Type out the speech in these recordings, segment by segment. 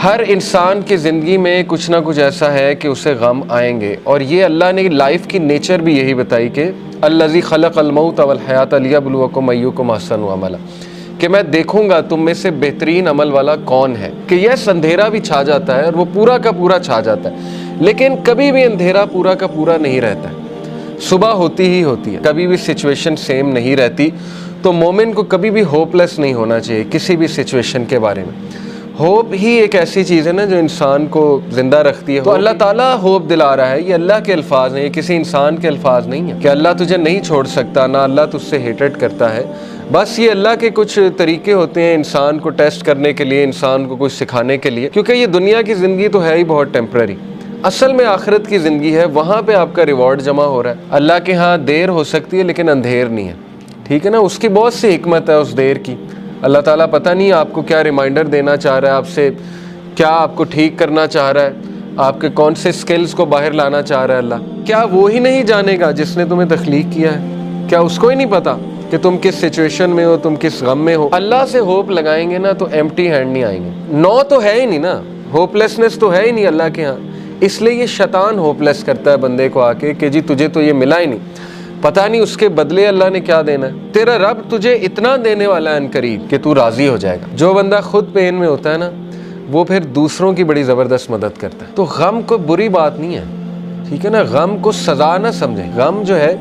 ہر انسان کی زندگی میں کچھ نہ کچھ ایسا ہے کہ اسے غم آئیں گے، اور یہ اللہ نے لائف کی نیچر بھی یہی بتائی کہ الذی خلق الموت والحیات لیبلوکم ایکم احسن عملا، کہ میں دیکھوں گا تم میں سے بہترین عمل والا کون ہے۔ کہ یہ اندھیرا بھی چھا جاتا ہے اور وہ پورا کا پورا چھا جاتا ہے، لیکن کبھی بھی اندھیرا پورا کا پورا نہیں رہتا ہے، صبح ہوتی ہی ہوتی ہے، کبھی بھی سچویشن سیم نہیں رہتی۔ تو مومن کو کبھی بھی ہوپ لیس نہیں ہونا چاہیے کسی بھی سچویشن کے بارے میں۔ ہوپ ہی ایک ایسی چیز ہے نا جو انسان کو زندہ رکھتی ہے۔ تو اللہ تعالیٰ ہوپ دلا رہا ہے، یہ اللہ کے الفاظ ہیں، یہ کسی انسان کے الفاظ نہیں ہیں کہ اللہ تجھے نہیں چھوڑ سکتا، نہ اللہ تجھ سے ہیٹڈ کرتا ہے۔ بس یہ اللہ کے کچھ طریقے ہوتے ہیں انسان کو ٹیسٹ کرنے کے لیے، انسان کو کچھ سکھانے کے لیے، کیونکہ یہ دنیا کی زندگی تو ہے ہی بہت ٹیمپرری۔ اصل میں آخرت کی زندگی ہے، وہاں پہ آپ کا ریوارڈ جمع ہو رہا ہے۔ اللہ کے ہاں دیر ہو سکتی ہے لیکن اندھیر نہیں ہے، ٹھیک ہے نا؟ اس کی بہت سی حکمت ہے اس دیر کی۔ اللہ تعالیٰ پتہ نہیں آپ کو کیا ریمائنڈر دینا چاہ رہا ہے، آپ سے کیا آپ کو ٹھیک کرنا چاہ رہا ہے، آپ کے کون سے سکلز کو باہر لانا چاہ رہا ہے اللہ۔ کیا وہ ہی نہیں جانے گا جس نے تمہیں تخلیق کیا ہے؟ کیا اس کو ہی نہیں پتا کہ تم کس سچویشن میں ہو، تم کس غم میں ہو؟ اللہ سے ہوپ لگائیں گے نا تو ایمپٹی ہینڈ نہیں آئیں گے۔ نو تو ہے ہی نہیں نا، ہوپ لیسنس تو ہے ہی نہیں اللہ کے ہاں۔ اس لیے یہ شیطان ہوپ لیس کرتا ہے بندے کو آ کے کہ جی تجھے تو یہ ملا ہی نہیں، پتہ نہیں اس کے بدلے اللہ نے کیا دینا ہے۔ تیرا رب تجھے اتنا دینے والا ہے عنقریب کہ تو راضی ہو جائے گا۔ جو بندہ خود پین میں ہوتا ہے نا، وہ پھر دوسروں کی بڑی زبردست مدد کرتا ہے۔ تو غم کو بری بات نہیں ہے، ٹھیک ہے نا؟ غم کو سزا نہ سمجھیں۔ غم جو ہے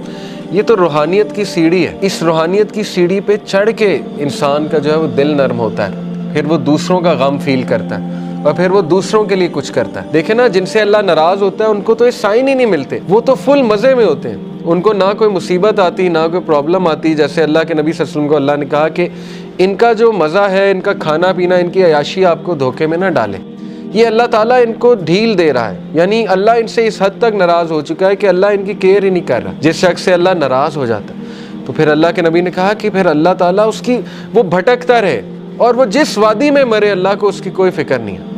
یہ تو روحانیت کی سیڑھی ہے، اس روحانیت کی سیڑھی پہ چڑھ کے انسان کا جو ہے وہ دل نرم ہوتا ہے، پھر وہ دوسروں کا غم فیل کرتا ہے اور پھر وہ دوسروں کے لیے کچھ کرتا ہے۔ دیکھیں نا، جن سے اللہ ناراض ہوتا ہے ان کو تو یہ سائن ہی نہیں ملتے، وہ تو فل مزے میں ہوتے ہیں، ان کو نہ کوئی مصیبت آتی نہ کوئی پرابلم آتی۔ جیسے اللہ کے نبی صلی اللہ علیہ وسلم کو اللہ نے کہا کہ ان کا جو مزہ ہے، ان کا کھانا پینا، ان کی عیاشی آپ کو دھوکے میں نہ ڈالے۔ یہ اللہ تعالیٰ ان کو ڈھیل دے رہا ہے، یعنی اللہ ان سے اس حد تک ناراض ہو چکا ہے کہ اللہ ان کی کیئر ہی نہیں کر رہا۔ جس شخص سے اللہ ناراض ہو جاتا ہے تو پھر اللہ کے نبی نے کہا کہ پھر اللہ تعالیٰ اس کی وہ بھٹکتا رہے اور وہ جس وادی میں مرے اللہ کو اس کی کوئی فکر نہیں ہے۔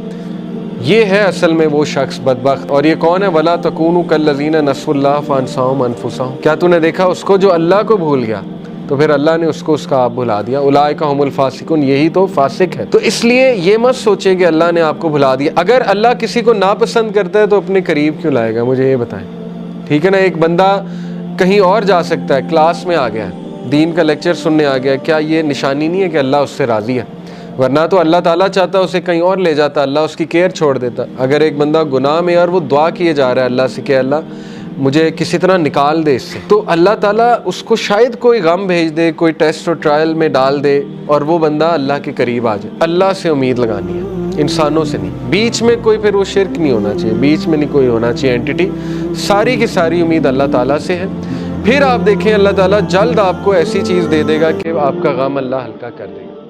یہ ہے اصل میں وہ شخص بدبخت۔ اور یہ کون ہے؟ وَلَا تَكُونُوا كَالَّذِينَ نَسُوا اللَّهَ فَأَنسَاهُمْ أَنفُسَهُمْ۔ کیا تو نے دیکھا اس کو جو اللہ کو بھول گیا تو پھر اللہ نے اس کو اس کا آپ بھلا دیا۔ اولئک هم الفاسقون، یہی تو فاسق ہے۔ تو اس لیے یہ مت سوچیں کہ اللہ نے آپ کو بھلا دیا۔ اگر اللہ کسی کو ناپسند کرتا ہے تو اپنے قریب کیوں لائے گا؟ مجھے یہ بتائیں، ٹھیک ہے نا؟ ایک بندہ کہیں اور جا سکتا ہے، کلاس میں آ گیا ہے، دین کا لیکچر سننے آ گیا، کیا یہ نشانی نہیں ہے کہ اللہ اس سے راضی ہے؟ ورنہ تو اللہ تعالیٰ چاہتا اسے کہیں اور لے جاتا، اللہ اس کی کیئر چھوڑ دیتا۔ اگر ایک بندہ گناہ میں اور وہ دعا کیے جا رہا ہے اللہ سے کہ اللہ مجھے کسی طرح نکال دے اس سے، تو اللہ تعالیٰ اس کو شاید کوئی غم بھیج دے، کوئی ٹیسٹ اور ٹرائل میں ڈال دے اور وہ بندہ اللہ کے قریب آ جائے۔ اللہ سے امید لگانی ہے، انسانوں سے نہیں۔ بیچ میں کوئی پھر وہ شرک نہیں ہونا چاہیے، بیچ میں نہیں کوئی ہونا چاہیے اینٹیٹی، ساری کی ساری امید اللہ تعالیٰ سے ہے۔ پھر آپ دیکھیں اللہ تعالیٰ جلد آپ کو ایسی چیز دے دے گا کہ آپ کا غم اللہ ہلکا کر دے گا۔